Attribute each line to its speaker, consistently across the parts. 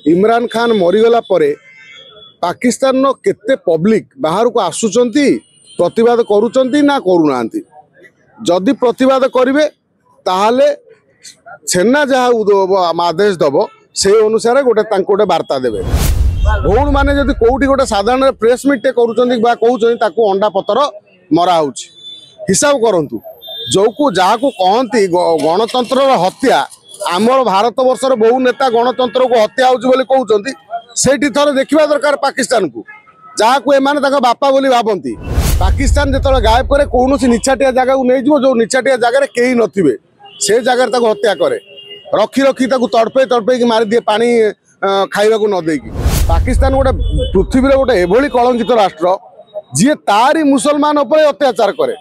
Speaker 1: इमरान खान मरीगला परे पाकिस्तान नो केते पब्लिक बाहर को आसुचंती प्रतिवाद करूचंती ना करूनांती। जदि प्रतिवाद करिवे ताहाले सेना जहाँ आदेश दब से अनुसार गोटे वार्ता देवे। भौण माने जदि कोउठी गोटे साधारण प्रेस मीट करूचंती बा कहउचंती ताकू अंडा पतर मरा होउची। हिसाब करंतु जो को जहाँ को कहती गणतंत्र हत्या आमर भारत वर्षर बहु नेता गणतंत्र को हत्या होउची कहउचंती सेठी थरे देखिबा दरकार पाकिस्तान को जहाँ को एमाने ताका बापा बोली भाबंती। पाकिस्तान जो गायब करे कौन निछाटिया जगह को नहीं जो निछाटिया जगह कहीं नथिबे से जगह हत्या करे रखी रखी तड़पे तड़पे मारी दिए पानी खाइबा को न देकी। पाकिस्तान गोटे पृथ्वी गोटे एभली कलंकित राष्ट्र जी तारी मुसलमान उपर अत्याचार करे।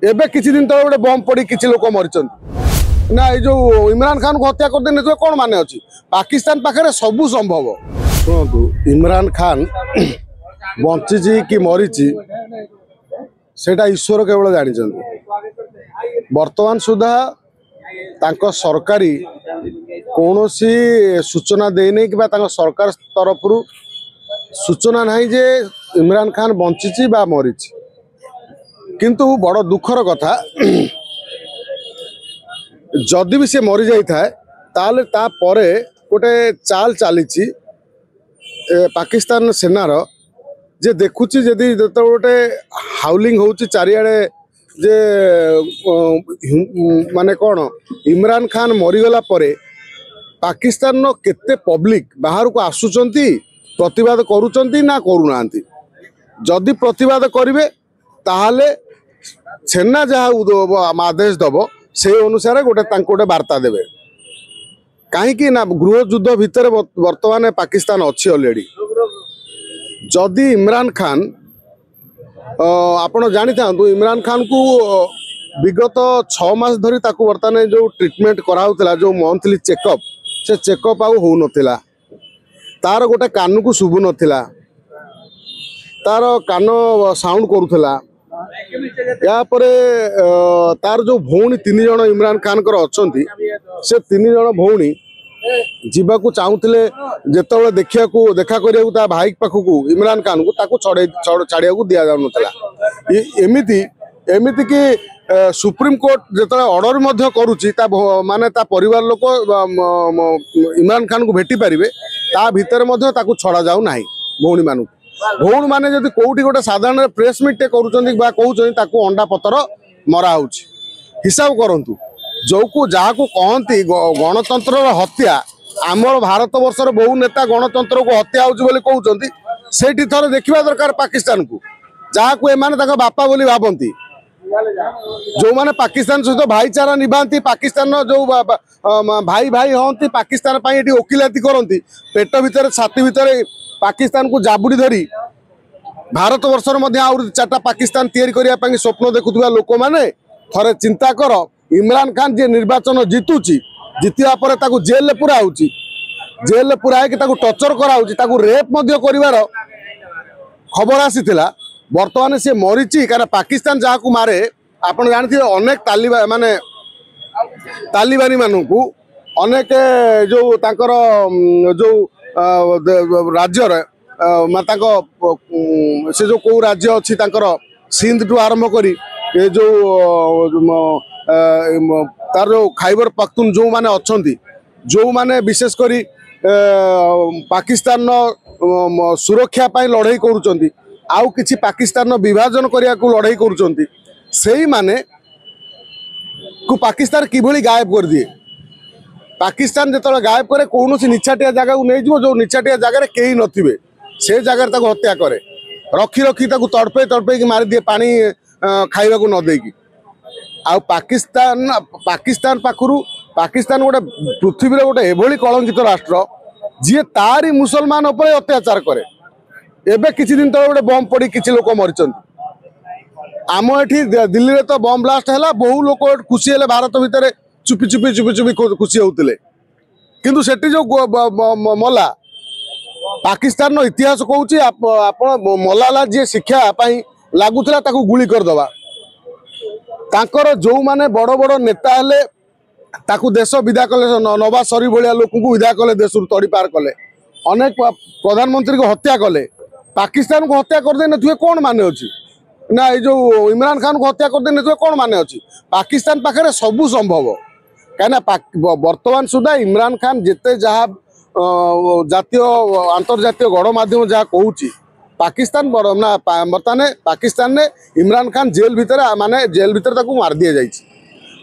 Speaker 1: एबे किछि दिन तले गोटे बम पड़ी किछि लोक मरिचंती ना जो इमरान खान को हत्या कर देने कौन माने अच्छी। पाकिस्तान पाखे सबू संभव। शुणु इमरान खान बंची कि मरीची सेटा ईश्वर केवल जानी। वर्तमान सुधा तांको सरकारी कौन सी सूचना देने कि सरकार तरफ सूचना नहीं जे इमरान खान बंची बा मरीची। किंतु बड़ दुखर कथा जदि भी से मरी जाई था ताले ता परे गोटे चाल चली पाकिस्तान सेनार जे देखुची जदि गोटे हाउलिंग होउची चारिआडे जे माने कौन इमरान खान मरीगला परे पाकिस्तान नो केते पब्लिक बाहर को आसुचंती प्रतिवाद करूचंती ना करूनांती। जदि प्रतिवाद करिवे ताहाले सेना जहाँ आदेश दब से अनुसार गोटे वार्ता देवे। कहीं ना गृह युद्ध भितर वर्तमान पाकिस्तान अच्छी ऑलरेडी। जदि इमरान खान आपण जानी था इमरान खान को विगत 6 मास धरी ताकू वर्तमान जो ट्रीटमेंट कराउतला जो मंथली चेकअप से चेकअप आउ हो नथिला। तार गोटे कान को शुभु नथिला तार कान साउंड करूथला। या परे तार जो भौणी 3 जण इमरान खान कर अछंती से 3 जण भौणी जीवा को चाहूले जिते देखा करा भाई पाखक इमरान खान को ताकू छाड़िया को दि जाऊला। एमती कि सुप्रीम कोर्ट जो ऑर्डर करुच्ची माने ता परिवार लोक इमरान खान को भेटी पारे ता भितर ताकू छड़ा जाऊ ना भौणी मान। भौण माने जदि कोउठी गोटे साधारण प्रेस मीट करूचंती बा कहउचंती ताकू अंडा पतर मरा होउची। हिसाब करंतु जो को जहाँ को कहती गणतंत्र हत्या आमर भारत वर्षर बहु नेता गणतंत्र को हत्या होउची कहउचंती सेठी थरे देखिबा दरकार पाकिस्तान को जहाँ को एमाने ताका बापा बोली भाबंती। जो माने पाकिस्तान सहित भाईचारा निभांती पाकिस्तान जो भाई भाई होती पाकिस्तान एटी ओकिलाती करती पेट भितर छाती भितर पाकिस्तान को जाबुड़ी धरी भारत वर्षर आउर 4टा पाकिस्तान तैयारी करने स्वप्न देखुवा लोक मैंने थरे चिंता कर इमरान खान जे निर्वाचन जीतुची जीतिया पर ताकू जेल ले पुरा होउची जेल ले पुरा है ताकू टर्चर करा होउची ताकू रेप मध्य करिवार खबर आसीथिला। वर्तमान से मरीची कारण पाकिस्तान जहाँ को मारे आपण जानथि अनेक तालिबान माने तालिबानी मानू अनेक जो तांकर जो राज्य से जो कौ राज्य अच्छी सिंध टू आरंभ करी ये जो तार जो खैबर पख्तून जो माने अच्छी जो माने विशेष करी पाकिस्तान सुरक्षा पाई लड़ाई करुचंती आउ किछि पाकिस्तान विभाजन करिया को लड़ाई करुचंती सेही माने को पाकिस्तान किभली गायब कर दिए। पाकिस्तान जो गायब करे कौन निछाटिया जगह को नहीं जो निछाटिया जगह कहीं नथिबे से जगह हत्या करे रखी रखी तड़पे तड़पे मारी दिए पानी खाइबा को न देकी। आ पाकिस्तान पाखरु पाकिस्तान गोटे पृथ्वी गोटे एभली कलंकित राष्ट्र जी तारी मुसलमान उपर अत्याचार करे। एबे किछि दिन तले गोटे बम पड़ी किछि लोक मरिचंती। आम एठी दिल्ली रे तो बम ब्लास्ट हैला बहु लोक खुशी हेले भारत भितर चुपी चुपी चुपी चुपी खुशी होते किंतु सेठी जो मला पाकिस्तान नो इतिहास कहूँ आप मलाला जी शिक्षा लगुला गुली करदवा तांकर जो माने बड़ बड़ नेता हेले ताकू देश विदा कले नवाज शरीफ भाया लोक विदा कले देश तड़ी पार कले अनेक प्रधानमंत्री को हत्या कले पाकिस्तान को हत्या कर देनथिबे कौन माने अछि ना ये जो इमरान खान को हत्या कर देनथिबे कौन माने अछि पाकिस्तान पाखरे सबु संभव कहीं वर्तमान सुधा इमरान खान जिते जहाँ जातीय अंतर्जातीय गणमाध्यम जहाँ कहूँ पाकिस्तान ना बर्तमान पाकिस्तान ने इमरान खान जेल भितर माने जेल भितर ताकू मार दिया जाइछि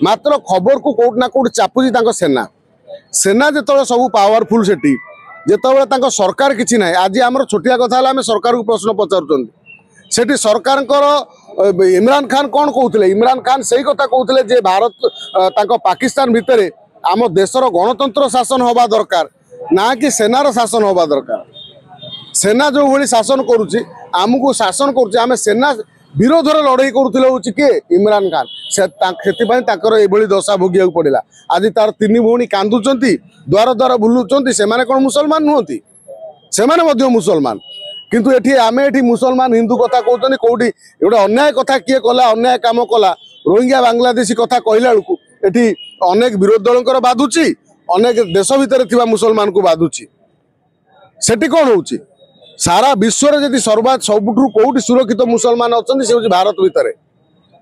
Speaker 1: मात्र खबर को कोट ना कोट चापुची तांको सेना सेना जो सब पावरफुल सेठी जो सरकार किसी ना आज आम छोटिया कथा आम सरकार को प्रश्न पचारुंट सेठी सरकार इमरान खान कौन कहते इमरान खान से कथा कहते जे भारत पाकिस्तान भितर आम देशर गणतंत्र शासन हवा दरकार ना कि सेनार शासन हवा दरकार सेना जो भाई शासन करुच्ची आमको शासन करुच्चे आम सेना विरोध लड़ाई करुले हूँ किए इमरान खान से दशा भोगिया पड़ा आज तार तीन भौणी कांदुंट द्वार द्वार बुलूं से कौन मुसलमान नुहति से मुसलमान किंतु एठी आमे एठी मुसलमान हिंदू कथा कहते कौटी गोटे अन्याय कथा किए कला अन्याय काम कला रोहिंग्या बांग्लादेशी कथा कहला बेलू एठी अनेक विरोधी दल बाधुची अनेक देश भितर थिबा मुसलमान को बाधुची सेठी कौन होची सारा विश्व में जदि सबुठू कौटी सुरक्षित मुसलमान अच्छा से हूँ भारत भितर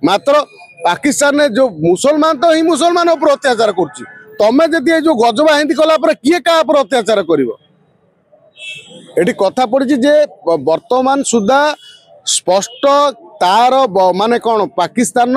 Speaker 1: मात्र पाकिस्तान ने जो मुसलमान तो ही मुसलमान उपर अत्याचार कर तमें जदि जो गजबा हिंदी कला किए क्या अत्याचार कर एटी कथा पड़ी जे वर्तमान सुधा स्पष्ट तार माने कौन पाकिस्तान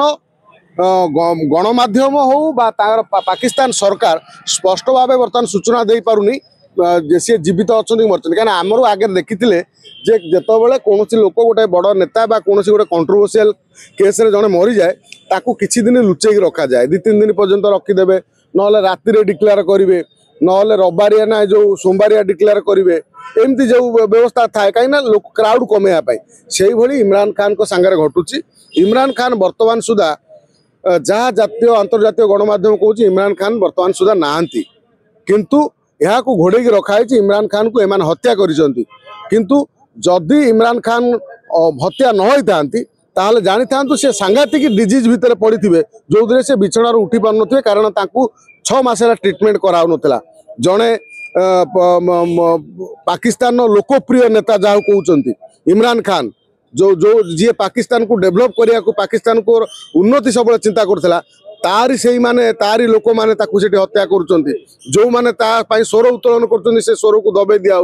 Speaker 1: गणमाध्यम हो पाकिस्तान सरकार स्पष्ट भाव बर्तमान सूचना दे पारुनी सी जीवित अच्छा मरते कहीं आमर आगे देखी जे जितेबाला कौन लोक गोटे बड़ नेता कौन गोटे कंट्रोवर्शियल केस जड़े मरी जाए ताकू किसी दिन लुचेक रखा जाए 2-3 दिन पर्यंत रखीदे ना राति डिक्लेयर करेंगे ना रविवारिया ना जो सोमवारिया डिक्लेयर करेंगे एमती जो व्यवस्था थाए कहीं लोक क्राउड कमेवाई से भाई इमरान खान को सांगे घटुची इमरान खान वर्तमान सुधा जहाँ जातीय अंतर्जातीय गणमाध्यम कहूँ इमरान खान वर्तमान सुधा नहांती किंतु यहाँ को घोड़े रखाई इमरान खान को एमान हत्या करिसंती किंतु जदि इमरान खान हत्या न होई ताहले जानी था से सांघातिक डिजीज भितर पड़ी जो दिन से बिछणार उठी पार थे कारण 6 मास ट्रिटमेंट कराउन जड़े पाकिस्तान लोकप्रिय नेता जहाँ कहते इमरान खान जो जो जी पाकिस्तान को डेभलप करने को पाकिस्तान को उन्नति सब चिंता करता तारी से माने तारी लोक माने ताकू सेठी हत्या करुचंती जो माने स्वर उत्तोलन कर स्वर को दबे दिया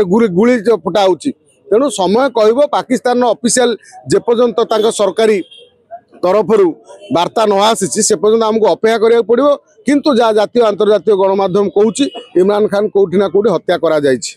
Speaker 1: गुली फुटा होची तेणु समय कहब पाकिस्तान ऑफिशियल जेपर्यंत सरकारी तरफ वार्ता न आसी से पर्यंत आमको अपेक्षा करा पड़ो किंतु जहाँ जातीय अंतर्जातीय गणमाध्यम कहूँ इमरान खान कौटी ना कौटी हत्या करा जायछि।